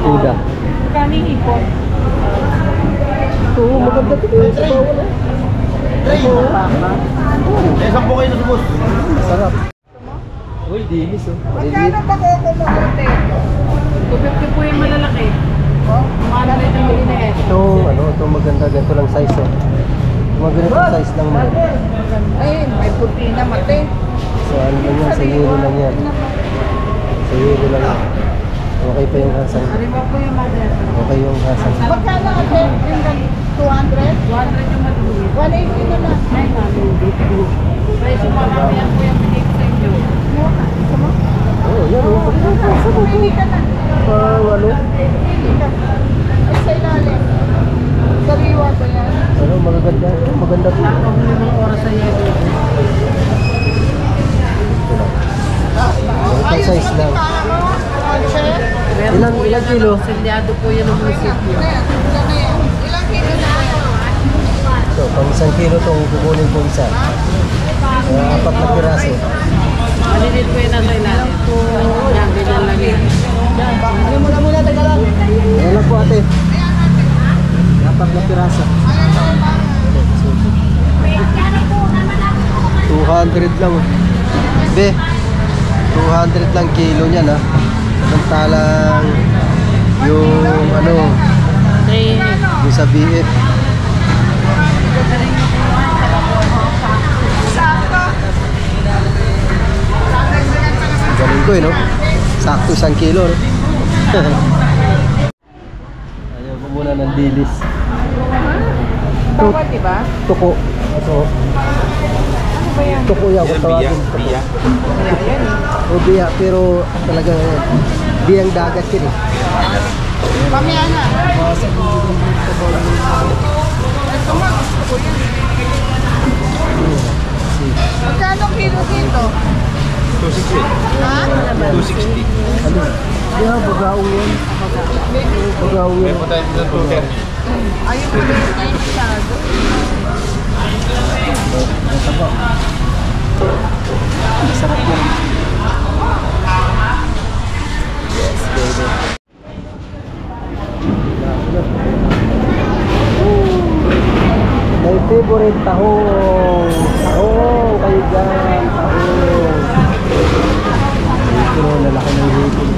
Barracuda. Kaning hipon. Ito, maganda ito sa bawal eh. Isang po kayo na subos. Sarap. Uy, dinis oh. Maliliit. Magkano pa ko kumote? 250 po yung malalaki. Oh, mahal na ito yung maliit. Ito, ano, ito maganda. Ganito lang size oh. Maganda yung size lang mo. Ay, may puti na mate. So ano lang yan, sa euro lang yan. Sa euro lang yan. Okay pa yung hasang. Ariwa po yung mother. Okay yung hasang. Magkano ate? Yung 200? 200 yung maliit. 180 na lang. Ay, maliit. Presyo marami yan po yung pinip sa inyo. Oh, yan oh. Pumili ka na. Ano? Pumili ka. Ay, sa ilalim. Sariwa ba yan? Ano, magaganda. Maganda po. Ako mo yung mga oras sa yelo. Ganitong size lang. Ilang kilo? Silyado po yan ang munisipyo. Ilang kilo na? So, pang 1 kilo itong kukunin po isa. 4 na piraso. Maliliit po yun nasa ilalim. Yan, ganyan lang yan. Muna, teka lang. Ayan lang po ate. 4 na piraso. 200 lang. Be, 200 lang kilo niyan ha. Samantalang yung ano, yung sa BF. Galing ko eh no. Sakto 1 kilo no. Ayaw ko muna ng dilis. Bawat, diba? Tuko. So, Ano ba yan? tuko yan kung tawagin. Tuko. Yan eh. O biya, pero talagang biyang dagat yun eh. Pamiana. Ito nga, gusto ko yan. Magkano kilo dito? 260. Ha? 260. Ano? Yeah, bagaong yan. Bagaong May yan. po tayo ng 230. Ayun ko yung na yung masyado. Mataba. Masarap yan. Yes, baby. My favorite tahong. Tahong, kayo dyan. Tahong. Ito na lalaki ng hipon.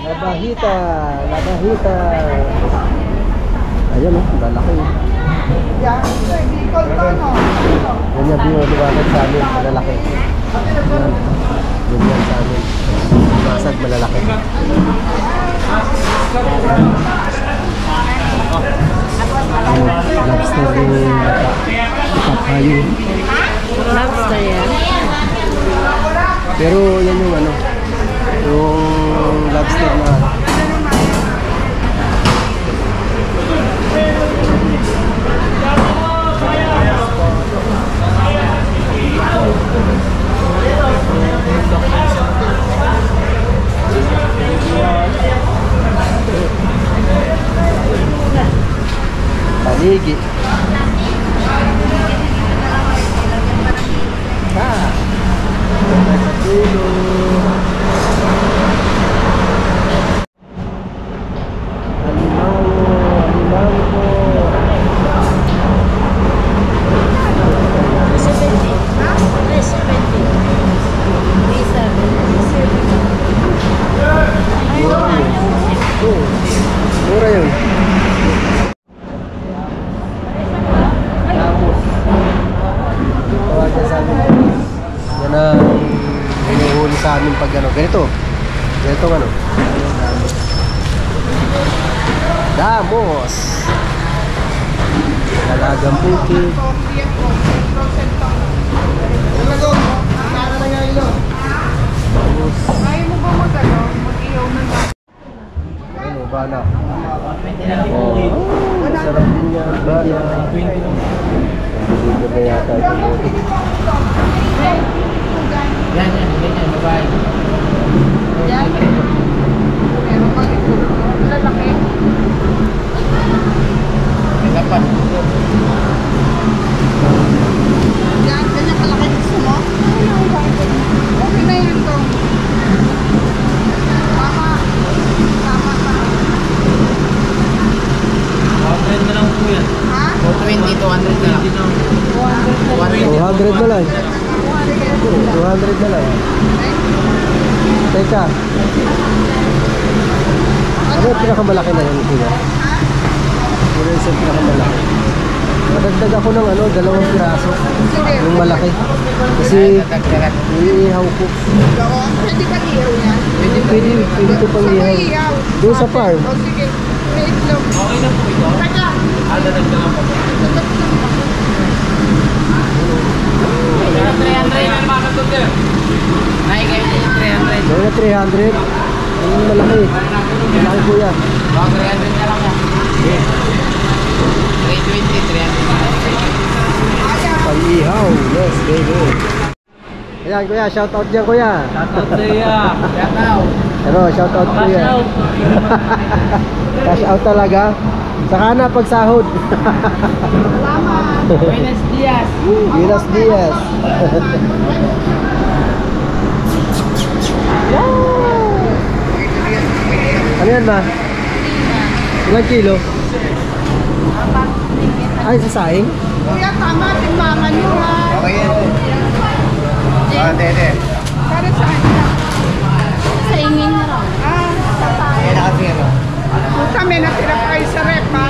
Labahita, labahita. Ayan oh, lalaki. Yan, hindi ko ito, no? Ganyan din yung liwanag sa amin, malalaki. Ganyan sa amin. Masag, malalaki. Lobster yung papayo. Lobster yan. Pero yan yung ano, yung lobster na panigi. Mura yun. Tapos tawagan sa amin. Yan ang hinuhuli sa amin pag ano. Ganito. Ganito ano. Damos. Dalagang puki. Ayaw mo ba mag-ano? Mag-ihaw ng Ano, bana. Oh, masarap din yan. Bana. Dito na yata ito. Ganyan, babae. Yan. Meron pa ito. Lalaki. Dapat. 200 na lang. 200 na lang. Teka. Ano yung pinakamalaki na yun, kuya? Ano yung pinakamalaki? Madagdag ako ng ano, 2 piraso. Yung malaki. Kasi iihaw ko. Pwede ba iyaw yan? Pwede ito pang ihaw. Doon sa farm. O sige, may itlog. Okay na po ito. Teka. Dadagdag lang po. 300 mga katutin. Ay, kayo 300. Doon na 300. Yung malaki. Malaki po yan. 300 na lang yan. 320, 300. Pang-ihaw. Yes, baby. Ayan, kuya. Shoutout dyan, kuya. Shoutout sa iya. Shoutout. Ano, shoutout kuya. Cash out talaga. Saka na pagsahod. Buenos dias. Buenos dias. Ano yan ba? Ilang kilo? Ay, sa saing? Kuya, tama. Timbangan nyo ha. Okay yan. Dede. Para saan yan? Sa ingin na raw. Sa tayo. Kaya na kasi ano. Puta, may natira pa kayo sa rep ha.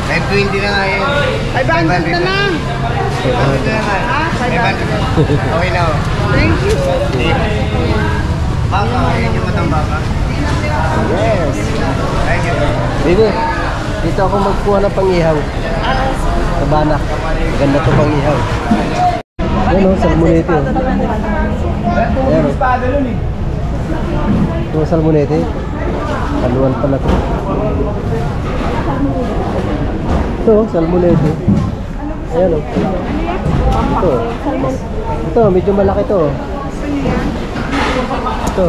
520 na nga yan. 500 na lang. 500 na nga. Ha? 500. Okay na oh. Thank you. Baka, yan yung matang baka. Yes. Thank you. Baby, dito ako magkuha ng pang-ihaw. Sa banak. Maganda to pang-ihaw. Yan o, salmonete. Yan o. Ito salmonete. Kaluan pala to. Ito, salmonete. Ayan o. Ito. Ito, medyo malaki to. Ito.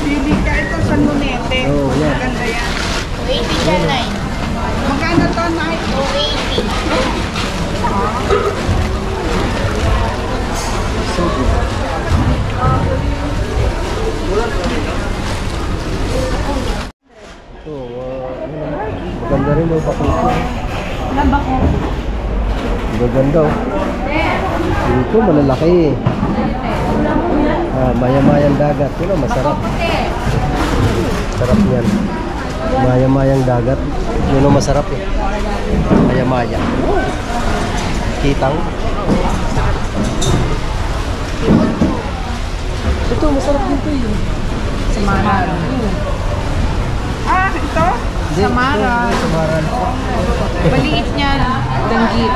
Pili ka ito sa lunete. Oh, yan. Maganda yan. 280 siya, Nay. Magkano to, Nay? 280. Ito, maganda rin o, pakuko. Maganda o. Ito, malalaki. Maya-mayang dagat. Ito, masarap. Sarap yan. Maya-mayang dagat. Yun ang masarap eh. Maya-maya. Kitang. Ito, masarap dito eh. Samara. Ah, ito? Samara. Samaran. Maliit niyan. Danggit.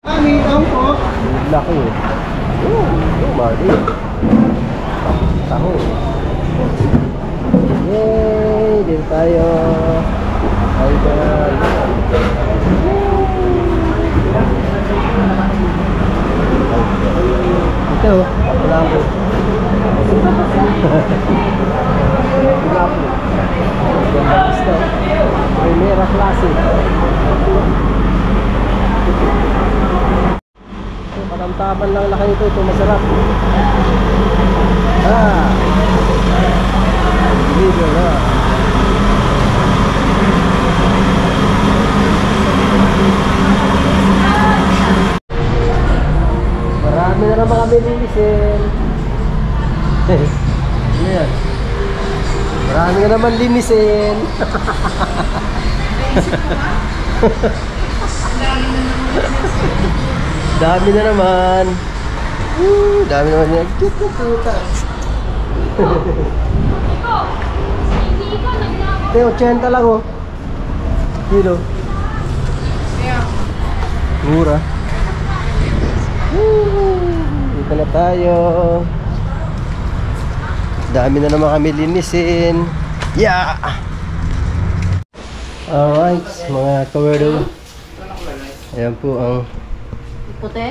Ano ito po? Laki eh. Mardi. Taho. Yay! Dito tayo. Ay ba? Ito, wala ko. Primera klase. Katamtaman lang laki nito. Ito masarap. Libre na. Marami na naman kami linisin. Ano yan? Marami na naman linisin. Dami na naman. Dami naman yan. Cute na puta. Te, 80 lang oh. Kilo. Mura. Dito na tayo. Dami na naman kami linisin. Yeah! Alright, mga kawerdo. Ayan po ang Puti?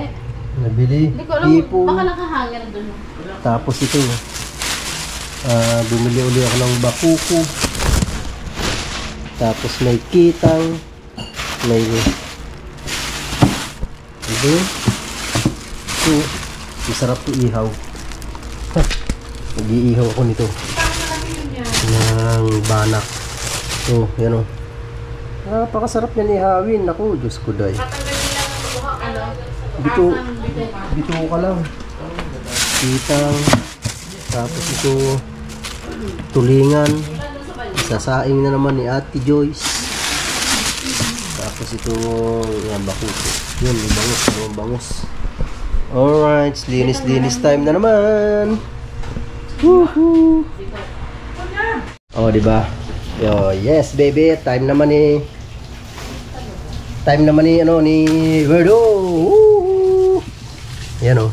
nabili. Hindi ko alam. Tipo. Baka nakahanger doon. Tapos ito, bumili uli ako ng bakuko. Tapos may kitang. May ito. Ito. Masarap to ihaw. Nag-iihaw ako nito. Ng banak. Ito, yan o. Napakasarap niyan ihawin. Naku, Diyos ko day. Tatanggalin lang ang buha, ano? Bito, Asang bituka. bito ka lang. Sitang. Tapos ito, tulingan. Sasaing na naman ni Ate Joyce. Tapos ito, yan, bakuto. Yun, may bangus, may bangus. Alright, linis time na naman. Woohoo! Oh, di ba? Yo, yes, baby. Time naman ni ano ni Verdo. Woo! Yan oh.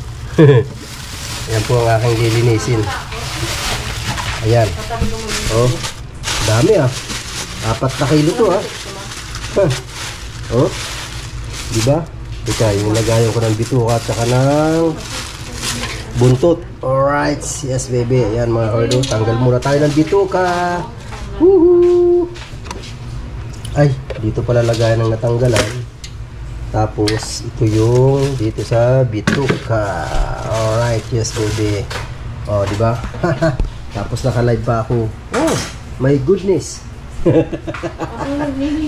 Yan po ang aking lilinisin. Ayan. Oh. Dami ah. 4 na kilo to ah. Oh. Di ba? Teka, yung lagayan ko ng bituka at saka ng buntot. Alright. Yes, baby. Ayan mga Verdo. Tanggal muna tayo ng bituka. Woohoo! Ay, dito pala lagayan ng natanggalan. Tapos, ito yung dito sa bituka. Alright, yes baby. Oh, di ba? Tapos naka-live pa ako. Oh, my goodness.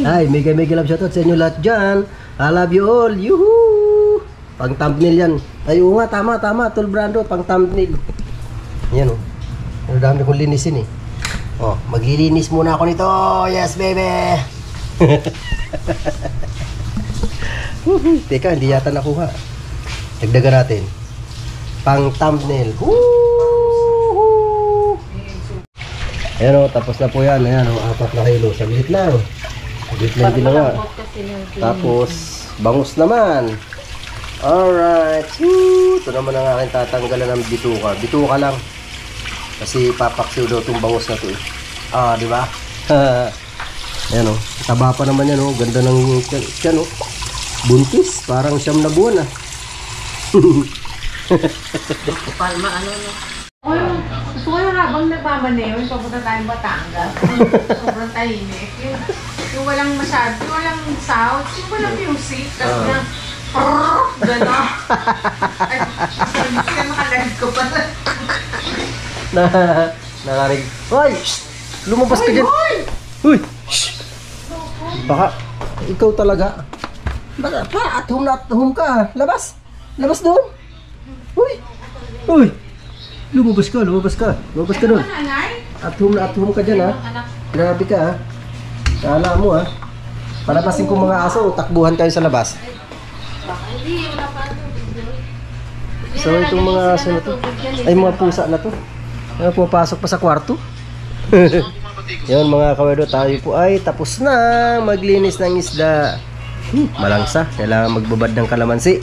Ay, mega love shoutout sa inyo lahat dyan. I love you all. Yuhuu! Pang thumbnail yan. Ay, oo nga, tama. Tol Brando, pang thumbnail. Yan oh. Ang dami kong linisin eh. Oh, maglilinis muna ako nito. Yes, baby. Teka, hindi yata nakuha. Dagdagan natin. Pang thumbnail. Woo! Ayan o, tapos na po yan. Ayan o, 4 na kilo. Saglit lang. Saglit lang ginawa. Tapos, bangus naman. Alright. Woo! Ito naman ang aking tatanggalan ng bituka. Bituka lang. Kasi papaksiw daw itong bangus na ito eh. Ah, di ba? Ayan o. Taba pa naman yan o. Ganda ng tiyan o. Buntis. Parang 9 na buwan ah. Palma, ano, no? Gusto ko yung habang nagmamaneho, yung papunta tayong Batangas. Sobrang tahimik. Yung walang masyado, yung walang sound, yung walang music. Tapos na, gano'n. Ay, kaya nakalive ko pa. Nakarig. Hoy! Lumabas ka dyan. Uy! Baka ikaw talaga. Baka at home ka. Labas. Labas doon. Uy! Uy! Lumabas ka doon. At home ka dyan ha. Grabe ka ha. Kala mo ha. Palabasin ko mga aso. Takbuhan kayo sa labas. So itong mga aso na to. Ay mga pusa na to. Ay, pumapasok pa sa kwarto. Yun mga kawedo, tayo po ay tapos na maglinis ng isda. Malangsa, kailangan magbabad ng kalamansi.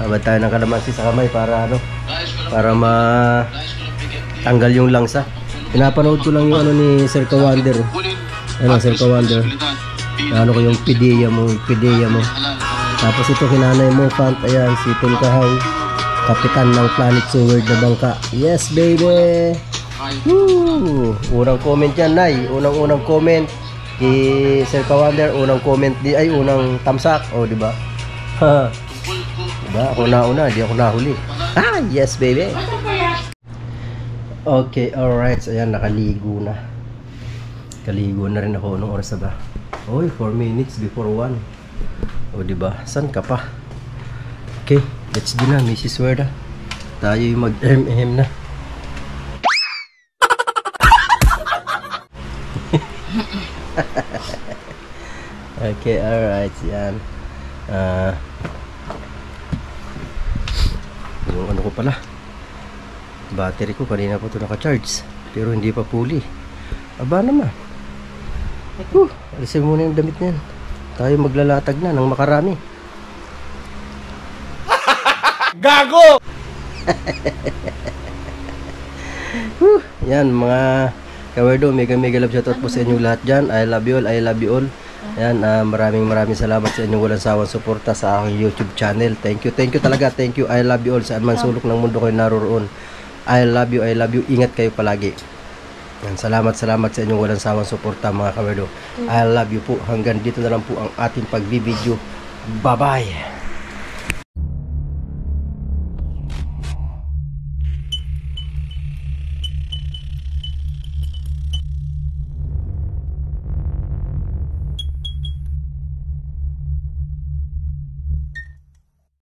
Babad tayo ng kalamansi sa kamay para ano, para tanggal yung langsa. Pinapanood ko lang yung ano ni Sir Kawander. Ano Sir Kawander? Ano ko yung pideya mo. Tapos ito kinanay mo font, ayan si Tulkahaw. Kapitan ng Planet Sword na bangka. Yes, baby! Woo! Unang comment yan, Nay. Unang comment kay Sir Kawander. Unang comment ay unang tamsak. O, diba? Ha. Diba? Ako nauna, di ako nahuli. Ah, yes, baby! Okay, alright. So, ayan, nakaligo na. Kaligo na rin ako. Anong oras na ba? Oy, 4 minutes before 1. O, diba? San ka pa? Okay. Let's do na, Mrs. Werda. Tayo yung mag-ehem na. Okay, alright. Yan. Yung ano ko pala. Battery ko, kanina po ito naka-charge. Pero hindi pa fully. Aba naman. Alisin muna yung damit na yan. Tayo maglalatag na ng makarami. Gago! Yan mga kawerdo, mega love shoutout po sa inyo lahat dyan. I love you all. Yan, maraming salamat sa inyong walang sawang suporta sa aking YouTube channel. Thank you talaga. Thank you, I love you all. Saan man sulok ng mundo kayo naroon. I love you. Ingat kayo palagi. Yan, salamat sa inyong walang sawang suporta mga kawerdo. I love you po. Hanggang dito na lang po ang ating pagbibideo. Bye bye.